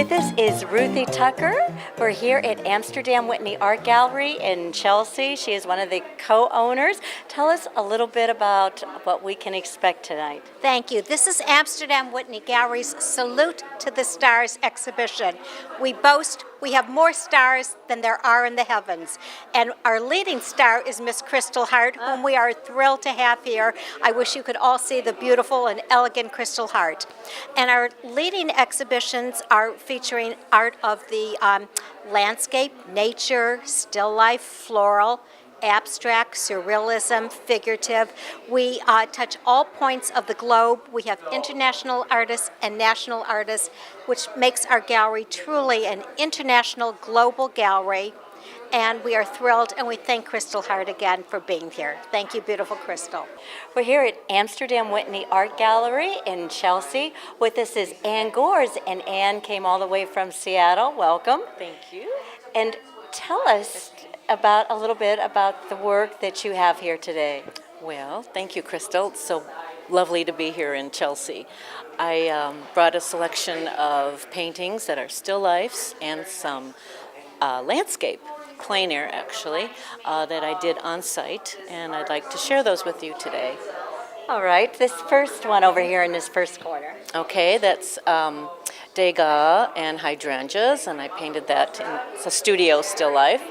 With us is Ruthie Tucker. We're here at Amsterdam Whitney Art Gallery in Chelsea. She is one of the co-owners. Tell us a little bit about what we can expect tonight. Thank you. This is Amsterdam Whitney Gallery's Salute to the Stars exhibition. We boast we have more stars than there are in the heavens. And our leading star is Miss Kristal Hart, whom we are thrilled to have here. I wish you could all see the beautiful and elegant Kristal Hart. And our leading exhibitions are featuring art of the landscape, nature, still life, floral, abstract, surrealism, figurative. We touch all points of the globe. We have international artists and national artists, which makes our gallery truly an international global gallery. And we are thrilled, and we thank Kristal Hart again for being here. Thank you, beautiful Kristal. We're here at Amsterdam Whitney Art Gallery in Chelsea. With us is Gores, and Anne came all the way from Seattle. Welcome. Thank you. And tell us a little bit about the work that you have here today. Well, thank you, Kristal. It's so lovely to be here in Chelsea. I brought a selection of paintings that are still lifes and some landscape, plein air actually, that I did on site, and I'd like to share those with you today. All right, this first one over here in this first corner. Okay, that's Degas and hydrangeas, and I painted that in it's a studio still life.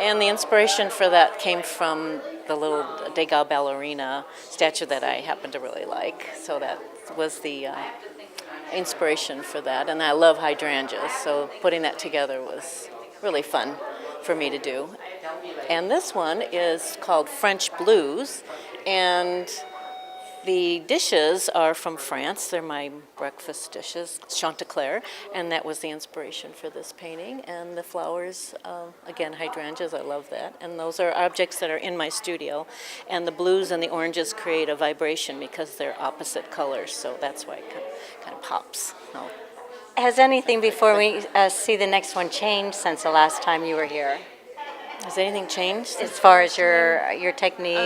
And the inspiration for that came from the little Degas ballerina statue that I happen to really like. So that was the inspiration for that. And I love hydrangeas, so putting that together was really fun for me to do. And this one is called French Blues, and the dishes are from France. They're my breakfast dishes, Chanticleer, and that was the inspiration for this painting. And the flowers, again, hydrangeas, I love that. And those are objects that are in my studio. And the blues and the oranges create a vibration because they're opposite colors, so that's why it kind of pops. Oh. Has anything, before we see the next one, changed since the last time you were here? Has anything changed? As far as your technique,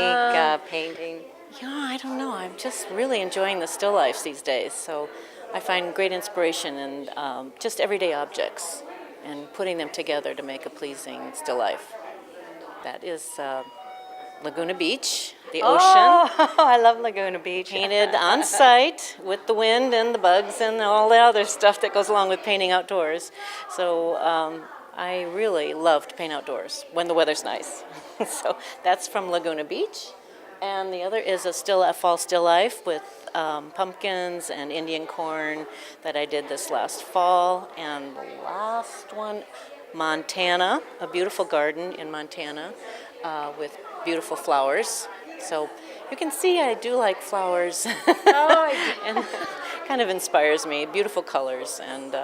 painting? Yeah, I don't know. I'm just really enjoying the still lifes these days. So I find great inspiration in just everyday objects and putting them together to make a pleasing still life. That is Laguna Beach, the ocean. Oh, I love Laguna Beach. Painted on site with the wind and the bugs and all the other stuff that goes along with painting outdoors. So I really love to paint outdoors when the weather's nice. So that's from Laguna Beach. And the other is a fall still life with pumpkins and Indian corn that I did this last fall. And the last one, Montana, a beautiful garden in Montana with beautiful flowers. So you can see I do like flowers. And kind of inspires me. Beautiful colors and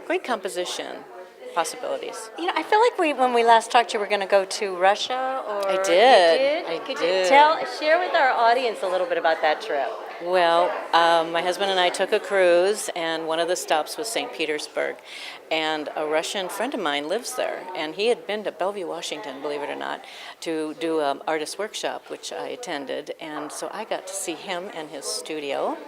great composition. Possibilities. You know, I feel like when we last talked, you were going to go to Russia, or I did. Could you share with our audience a little bit about that trip? Well, my husband and I took a cruise, and one of the stops was St. Petersburg, and a Russian friend of mine lives there, and he had been to Bellevue, Washington, believe it or not, to do an artist workshop, which I attended, and so I got to see him and his studio,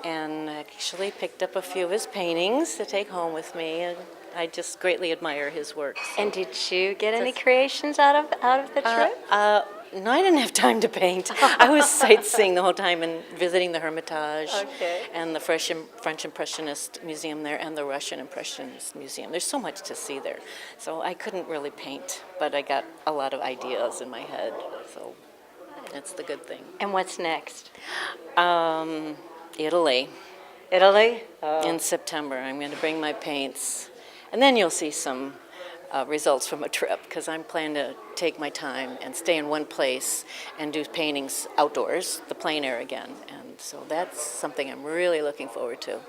and actually picked up a few of his paintings to take home with me, and I just greatly admire his work. So. And did you get any creations out of the trip? No, I didn't have time to paint. I was sightseeing the whole time and visiting the Hermitage and the French Impressionist Museum there and the Russian Impressionist Museum. There's so much to see there. So I couldn't really paint, but I got a lot of ideas in my head. So that's the good thing. And what's next? Italy. Italy? In September. I'm going to bring my paints. And then you'll see some results from a trip, because I'm planning to take my time and stay in one place and do paintings outdoors, the plein air again. And so that's something I'm really looking forward to.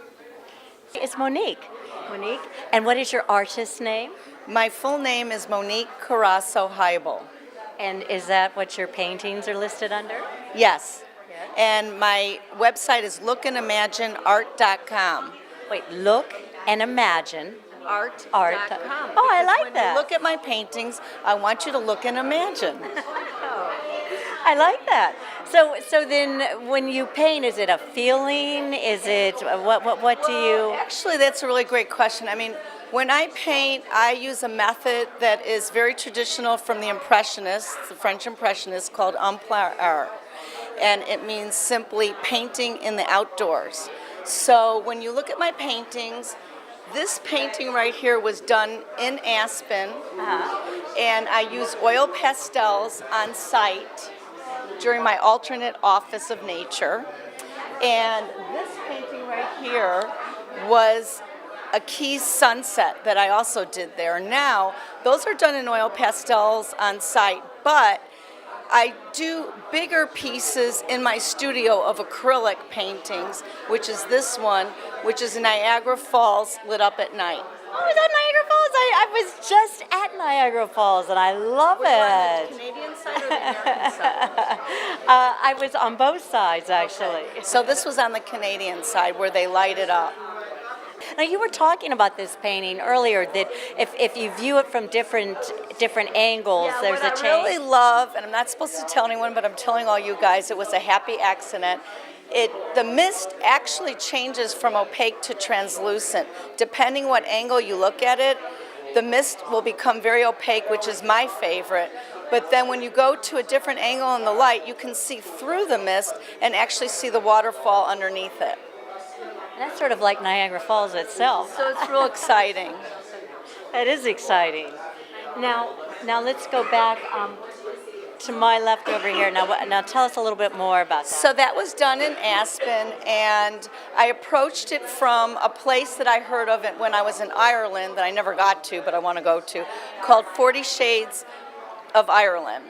It's Monique. Monique. And what is your artist's name? My full name is Monique Carass Heubel. And is that what your paintings are listed under? Yes. And my website is lookandImagineArt.com. Wait, look and imagine. Art.com. Oh, I like that. When you look at my paintings, I want you to look and imagine. I like that. So then when you paint, is it a feeling? Is it what do you? Actually, that's a really great question. I mean, when I paint, I use a method that is very traditional from the Impressionists, the French Impressionists, called en plein air. And it means simply painting in the outdoors. So when you look at my paintings, this painting right here was done in Aspen, and I use oil pastels on site during my alternate office of nature. And this painting right here was a Keys sunset that I also did there. Now, those are done in oil pastels on site, but I do bigger pieces in my studio of acrylic paintings, which is this one, which is Niagara Falls lit up at night. Oh, is that Niagara Falls? I was just at Niagara Falls, and I love it. The Canadian side or the American side? I was on both sides, actually. So this was on the Canadian side where they light it up. Now, you were talking about this painting earlier, that if you view it from different angles, there's a change. What I really love, and I'm not supposed to tell anyone, but I'm telling all you guys, it was a happy accident. The mist actually changes from opaque to translucent. Depending what angle you look at it, the mist will become very opaque, which is my favorite. But then when you go to a different angle in the light, you can see through the mist and actually see the waterfall underneath it. That's sort of like Niagara Falls itself. So it's real exciting. That is exciting. Now let's go back to my left over here. Now tell us a little bit more about that. So that was done in Aspen, and I approached it from a place that I heard of it when I was in Ireland that I never got to, but I want to go to, called 40 Shades of Ireland.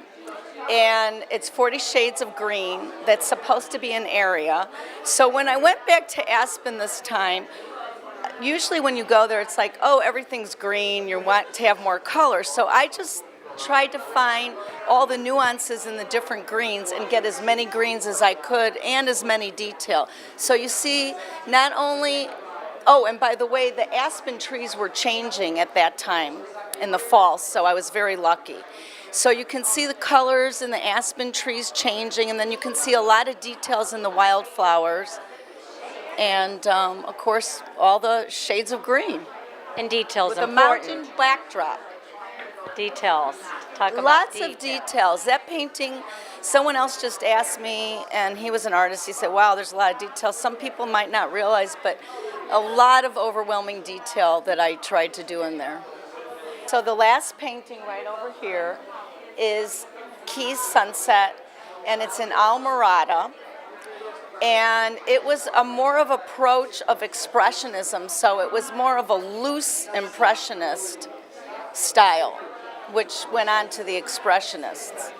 And it's 40 shades of green that's supposed to be an area. So when I went back to Aspen this time, usually when you go there, it's like, oh, everything's green, you want to have more color. So I just tried to find all the nuances in the different greens and get as many greens as I could and as many detail. So you see, not only, oh, and by the way, the aspen trees were changing at that time in the fall, so I was very lucky. So you can see the colors in the aspen trees changing, and then you can see a lot of details in the wildflowers, and of course all the shades of green. And details With a important. mountain backdrop. Details. Talk about Lots detail. of details. That painting, someone else just asked me, and he was an artist, he said, wow, there's a lot of details. Some people might not realize, but a lot of overwhelming detail that I tried to do in there. So the last painting right over here is Keys Sunset, and it's in Almirada. And it was a more of approach of expressionism, so it was more of a loose impressionist style, which went on to the expressionists.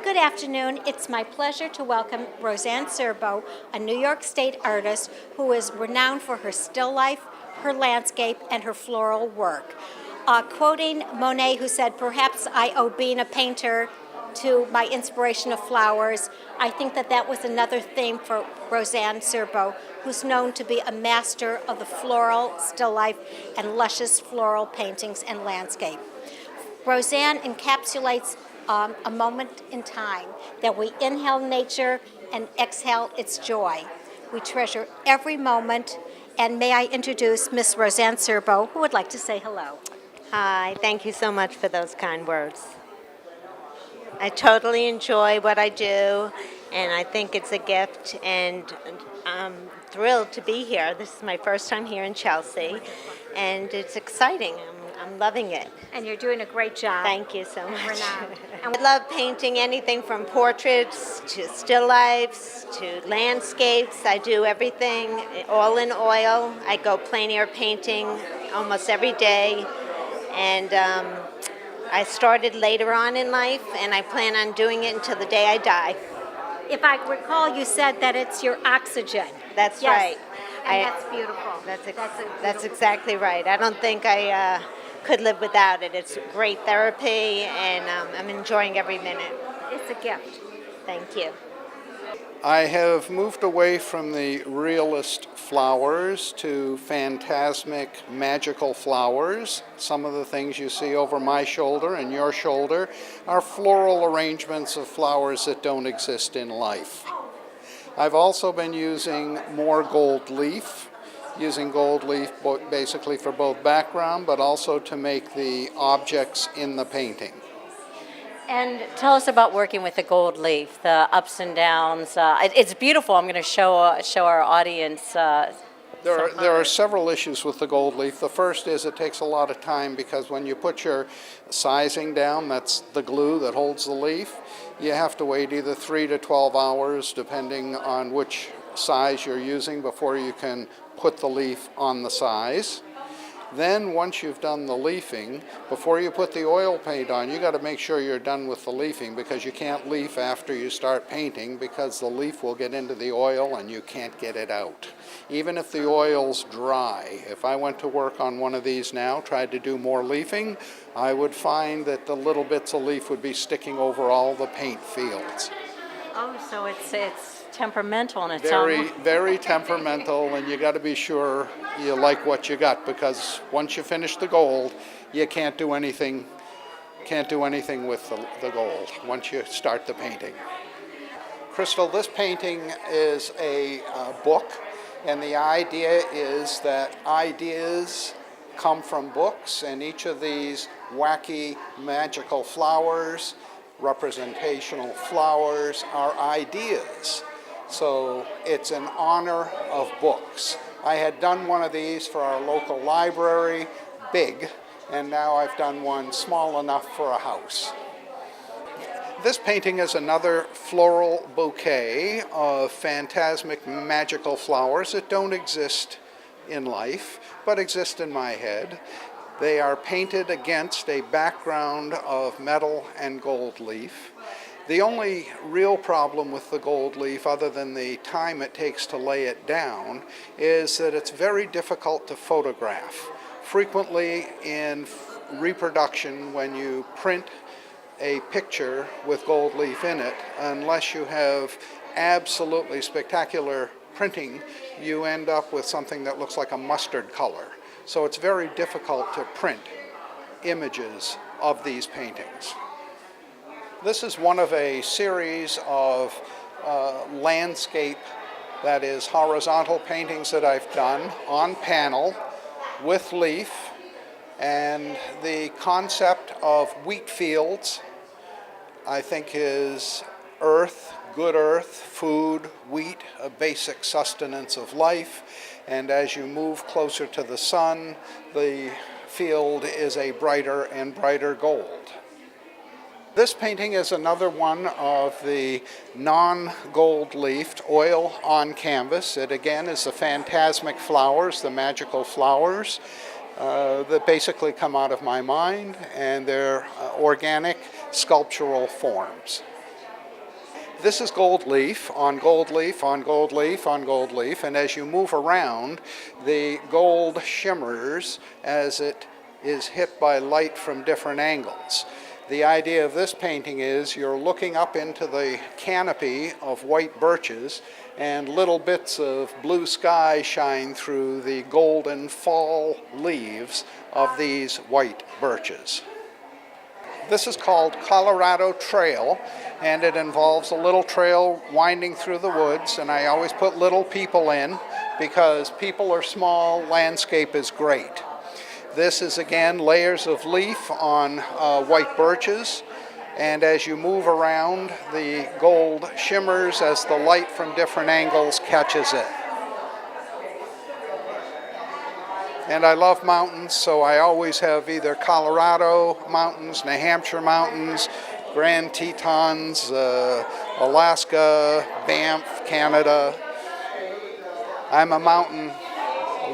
Good afternoon. It's my pleasure to welcome Rosanne Cerbo, a New York State artist who is renowned for her still life, her landscape, and her floral work. Quoting Monet, who said, "Perhaps I owe being a painter to my inspiration of flowers," I think that was another theme for Rosanne Cerbo, who's known to be a master of the floral still life and luscious floral paintings and landscape. Rosanne encapsulates a moment in time that we inhale nature and exhale its joy. We treasure every moment, and may I introduce Miss Rosanne Cerbo, who would like to say hello. Hi, thank you so much for those kind words. I totally enjoy what I do, and I think it's a gift, and I'm thrilled to be here. This is my first time here in Chelsea, and it's exciting. I'm loving it. And you're doing a great job. Thank you so much. Renowned. I love painting anything from portraits to still lifes to landscapes. I do everything, all in oil. I go plein air painting almost every day, and I started later on in life, and I plan on doing it until the day I die. If I recall, you said that it's your oxygen. That's Yes. right. And that's beautiful. That's exactly right. I don't think I could live without it. It's great therapy, and I'm enjoying every minute. It's a gift. Thank you. I have moved away from the realist flowers to phantasmic, magical flowers. Some of the things you see over my shoulder and your shoulder are floral arrangements of flowers that don't exist in life. I've also been using more gold leaf, using gold leaf basically for both background, but also to make the objects in the painting. And tell us about working with the gold leaf, the ups and downs. It's beautiful. I'm going to show our audience. There are several issues with the gold leaf. The first is it takes a lot of time because when you put your sizing down, that's the glue that holds the leaf, you have to wait either 3 to 12 hours depending on which size you're using before you can put the leaf on the size. Then once you've done the leafing, before you put the oil paint on, you got to make sure you're done with the leafing because you can't leaf after you start painting because the leaf will get into the oil and you can't get it out. Even if the oil's dry, if I went to work on one of these now, tried to do more leafing, I would find that the little bits of leaf would be sticking over all the paint fields. Oh, so it's temperamental and it's Very temperamental, and you got to be sure you like what you got because once you finish the gold, you can't do anything with the gold once you start the painting. Kristal, this painting is a book, and the idea is that ideas come from books, and each of these wacky magical flowers, representational flowers, are ideas. So it's in honor of books. I had done one of these for our local library, big, and now I've done one small enough for a house. This painting is another floral bouquet of phantasmic, magical flowers that don't exist in life, but exist in my head. They are painted against a background of metal and gold leaf. The only real problem with the gold leaf, other than the time it takes to lay it down, is that it's very difficult to photograph. Frequently in reproduction, when you print a picture with gold leaf in it, unless you have absolutely spectacular printing, you end up with something that looks like a mustard color. So it's very difficult to print images of these paintings. This is one of a series of landscape, that is horizontal paintings that I've done on panel with leaf, and the concept of wheat fields I think is earth, good earth, food, wheat, a basic sustenance of life, and as you move closer to the sun, the field is a brighter and brighter gold. This painting is another one of the non-gold leafed oil on canvas. It again is the phantasmic flowers, the magical flowers that basically come out of my mind, and they're organic sculptural forms. This is gold leaf on gold leaf on gold leaf on gold leaf, and as you move around, the gold shimmers as it is hit by light from different angles. The idea of this painting is you're looking up into the canopy of white birches and little bits of blue sky shine through the golden fall leaves of these white birches. This is called Colorado Trail, and it involves a little trail winding through the woods, and I always put little people in because people are small, landscape is great. This is again layers of leaf on white birches, and as you move around, the gold shimmers as the light from different angles catches it. And I love mountains, so I always have either Colorado mountains, New Hampshire mountains, Grand Tetons, Alaska, Banff, Canada. I'm a mountain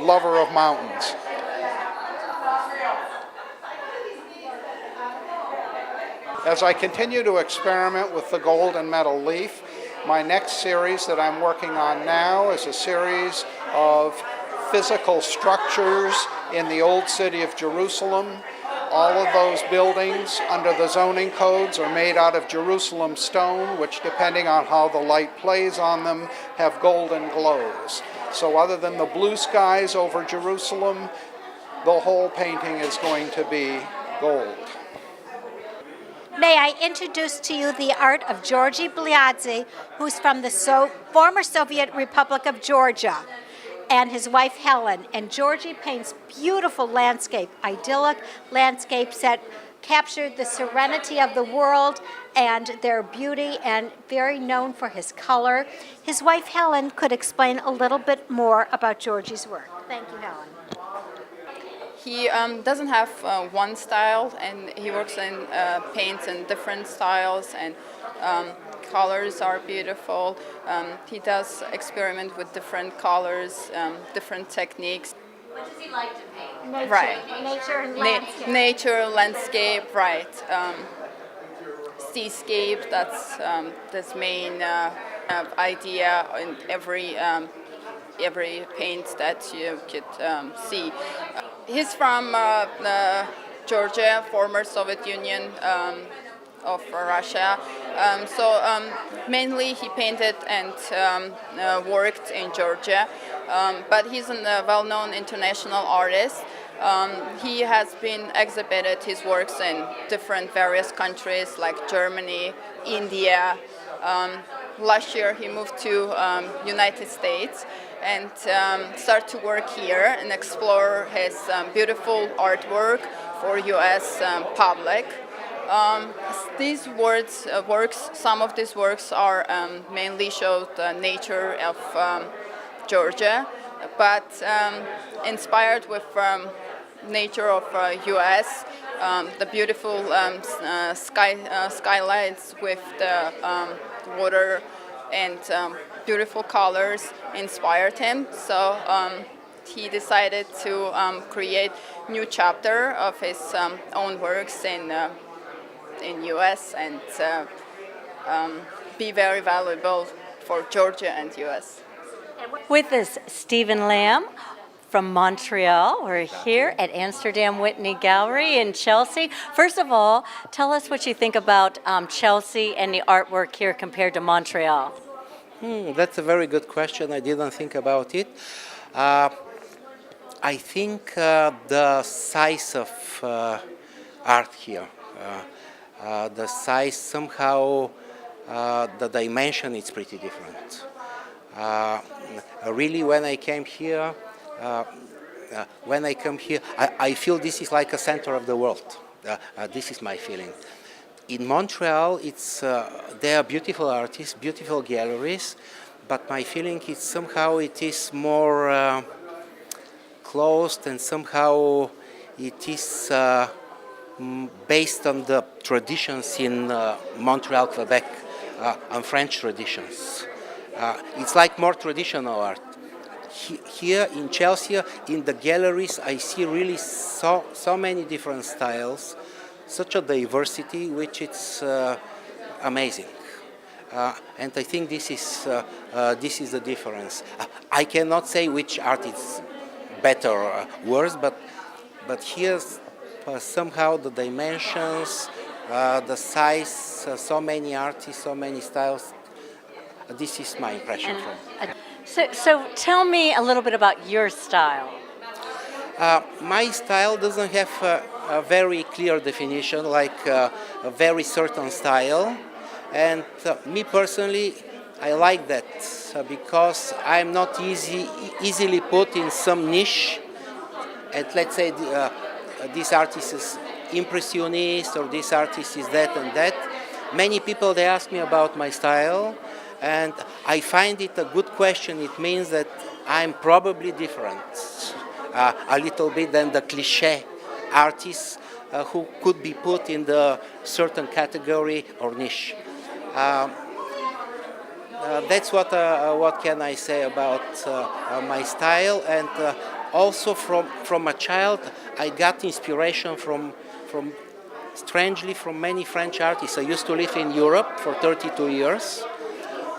lover of mountains. As I continue to experiment with the gold and metal leaf, my next series that I'm working on now is a series of physical structures in the old city of Jerusalem All of those buildings under the zoning codes are made out of Jerusalem stone, which depending on how the light plays on them, have golden glows. So other than the blue skies over Jerusalem, the whole painting is going to be gold. May I introduce to you the art of Georgi Blasi, who's from the former Soviet Republic of Georgia, and his wife Helen. And Georgi paints beautiful landscape, idyllic landscapes that captured the serenity of the world and their beauty, and very known for his color. His wife Helen could explain a little bit more about Georgi's work. Thank you, Helen. He doesn't have one style, and he works in paints in different styles, and colors are beautiful. He does experiment with different colors, different techniques. What does he like to paint? Nature, Right. nature and landscape. Nature, landscape, right. Seascape, that's this main idea in every paint that you could see. He's from Georgia, former Soviet Union of Russia. Mainly he painted and worked in Georgia, but he's a well-known international artist. He has been exhibited his works in different various countries like Germany, India. Last year he moved to United States and start to work here and explore his beautiful artwork for U.S. Public. These works, some of these works are mainly show the nature of Georgia, but inspired with nature of U.S. The beautiful skylights with the water and beautiful colors inspired him. So he decided to create new chapter of his own works in U.S. and be very valuable for Georgia and U.S. With us, Stephen Lamb from Montreal. We're here at Amsterdam Whitney Gallery in Chelsea. First of all, tell us what you think about Chelsea and the artwork here compared to Montreal. That's a very good question. I didn't think about it. I think the size of art here, the size somehow, the dimension is pretty different. Really, when I came here, I feel this is like a center of the world. This is my feeling. In Montreal, there are beautiful artists, beautiful galleries, but my feeling is somehow it is more closed, and somehow it is based on the traditions in Montreal, Quebec, and French traditions. It's like more traditional art. Here in Chelsea, in the galleries, I see really so many different styles, such a diversity, which it's amazing. And I think this is the difference. I cannot say which art is better or worse, but here somehow the dimensions, the size, so many artists, so many styles. This is my impression from. So tell me a little bit about your style. My style doesn't have a very clear definition, like a very certain style. And me personally, I like that because I'm not easily put in some niche. And let's say this artist is impressionist, or this artist is that and that. Many people, they ask me about my style, and I find it a good question. It means that I'm probably different a little bit than the cliché artists who could be put in the certain category or niche. That's what can I say about my style. And also from a child, I got inspiration from strangely from many French artists. I used to live in Europe for 32 years.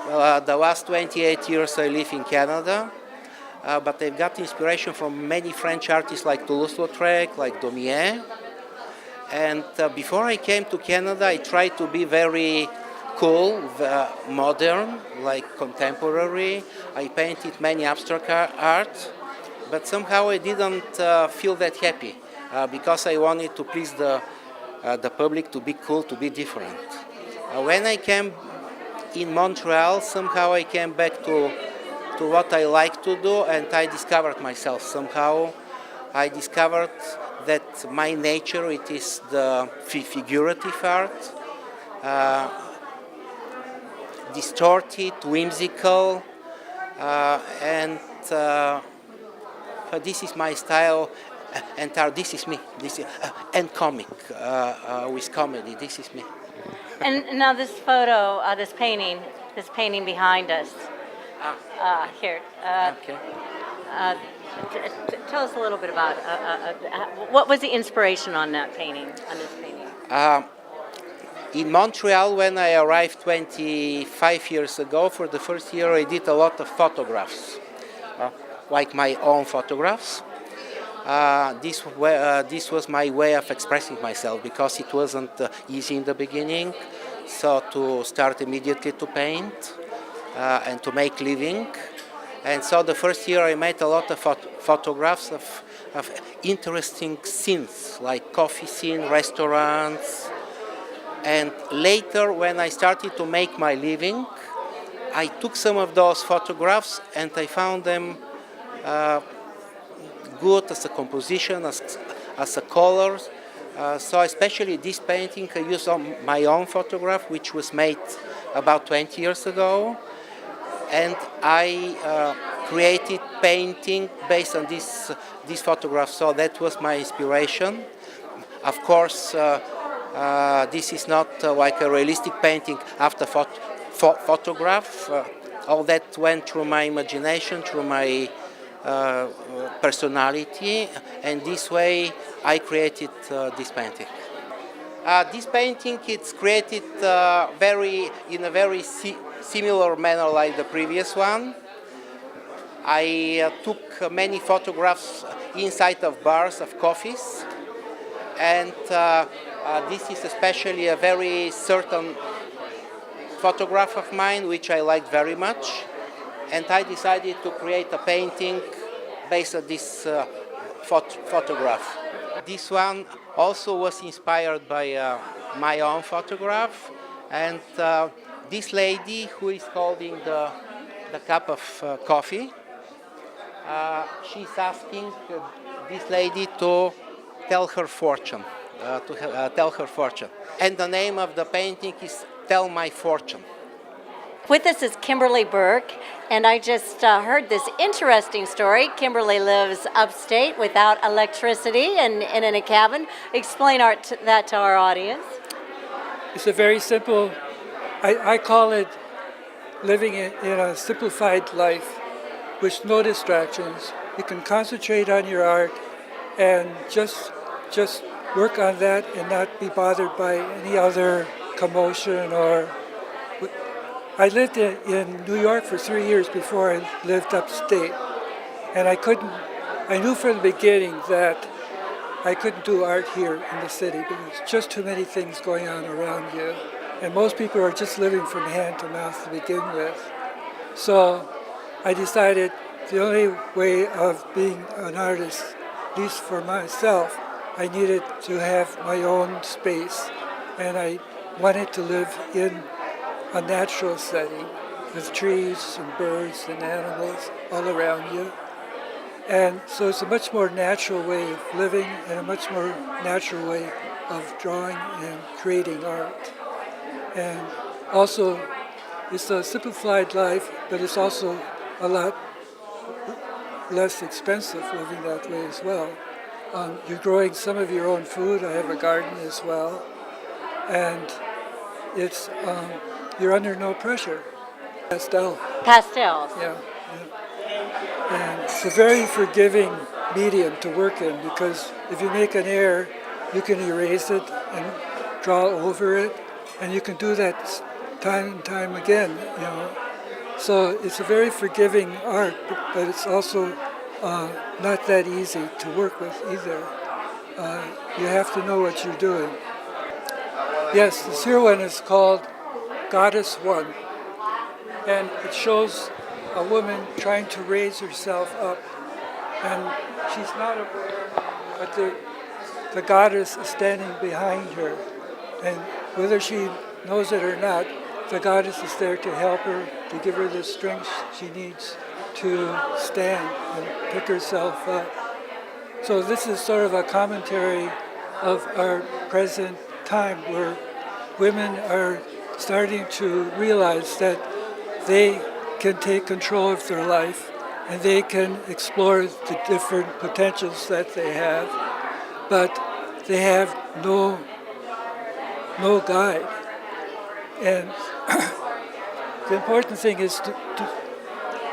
The last 28 years I live in Canada. But I've got inspiration from many French artists like Toulouse-Lautrec, like Daumier. And before I came to Canada, I tried to be very cool, modern, like contemporary. I painted many abstract art, but somehow I didn't feel that happy because I wanted to please the public, to be cool, to be different. When I came in Montreal, somehow I came back to what I like to do, and I discovered myself. Somehow I discovered that my nature, it is the figurative art, distorted, whimsical, and this is my style, and this is me, and comic, with comedy, this is me. And now this photo, this painting behind us. Here. Okay. Tell us a little bit about what was the inspiration on that painting, on this painting? In Montreal, when I arrived 25 years ago, for the first year I did a lot of photographs, like my own photographs. This was my way of expressing myself because it wasn't easy in the beginning, so to start immediately to paint and to make living. And so the first year I made a lot of photographs of interesting scenes, like coffee scene, restaurants. And later, when I started to make my living, I took some of those photographs and I found them good as a composition, as a colors. So especially this painting, I used my own photograph, which was made about 20 years ago. And I created painting based on this photograph. So that was my inspiration. Of course, this is not like a realistic painting after photograph. All that went through my imagination, through my personality, and this way I created this painting. This painting it's created in a very similar manner like the previous one. I took many photographs inside of bars of coffees, and this is especially a very certain photograph of mine which I liked very much, and I decided to create a painting based on this photograph. This one also was inspired by my own photograph, and this lady who is holding the cup of coffee, she's asking this lady to tell her fortune, and the name of the painting is Tell My Fortune. With us is Kimberly Berg, and I just heard this interesting story. Kimberly lives upstate without electricity and in a cabin. Explain that to our audience. It's a very simple, I call it living in a simplified life with no distractions. You can concentrate on your art and just work on that and not be bothered by any other commotion or... I lived in New York for 3 years before I lived upstate, and I knew from the beginning that I couldn't do art here in the city because there's just too many things going on around you, and most people are just living from hand to mouth to begin with. So I decided the only way of being an artist, at least for myself, I needed to have my own space, and I wanted to live in a natural setting with trees and birds and animals all around you. And so it's a much more natural way of living and a much more natural way of drawing and creating art. And also, it's a simplified life, but it's also a lot less expensive living that way as well. You're growing some of your own food. I have a garden as well. And it's you're under no pressure. Pastels. Yeah. And it's a very forgiving medium to work in because if you make an error, you can erase it and draw over it, and you can do that time and time again, you know. So it's a very forgiving art, but it's also not that easy to work with either. you have to know what you're doing. Yes, this here one is called Goddess One, and it shows a woman trying to raise herself up, and she's not aware, but the goddess is standing behind her, and whether she knows it or not, the goddess is there to help her, to give her the strength she needs to stand and pick herself up. So this is sort of a commentary of our present time where women are starting to realize that they can take control of their life and they can explore the different potentials that they have, but they have no guide. And the important thing is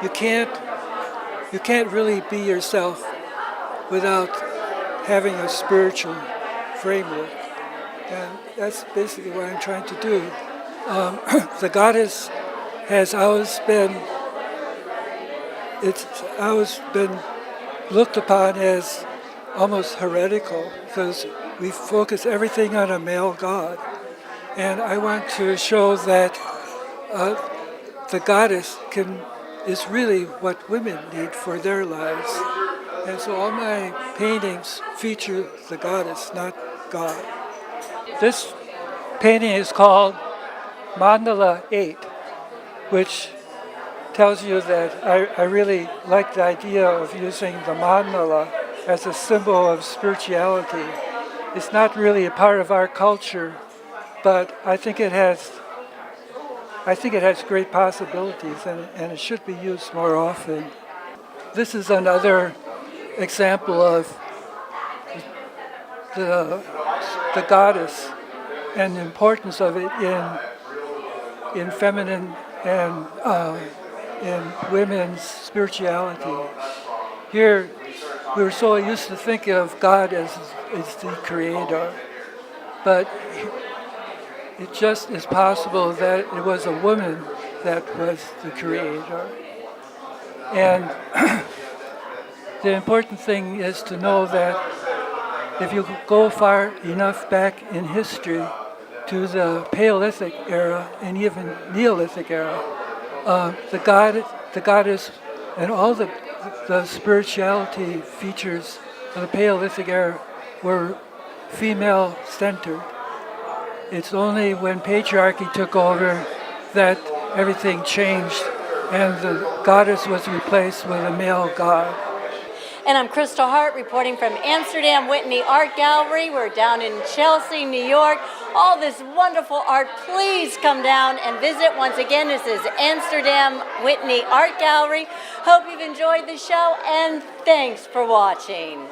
you can't really be yourself without having a spiritual framework. And that's basically what I'm trying to do. The goddess has always been looked upon as almost heretical because we focus everything on a male god. And I want to show that the goddess is really what women need for their lives. And so all my paintings feature the goddess, not God. This painting is called Mandala 8, which tells you that I really like the idea of using the mandala as a symbol of spirituality. It's not really a part of our culture, but I think it has great possibilities, and it should be used more often. This is another example of the goddess and the importance of it in feminine and in women's spirituality. Here, we were so used to think of God as the creator, but it just is possible that it was a woman that was the creator. And the important thing is to know that if you go far enough back in history to the Paleolithic era and even Neolithic era, the goddess and all the spirituality features of the Paleolithic era were female-centered. It's only when patriarchy took over that everything changed and the goddess was replaced with a male god. And I'm Kristal Hart reporting from Amsterdam Whitney Art Gallery. We're down in Chelsea, New York. All this wonderful art. Please come down and visit. Once again, this is Amsterdam Whitney Art Gallery. Hope you've enjoyed the show, and thanks for watching.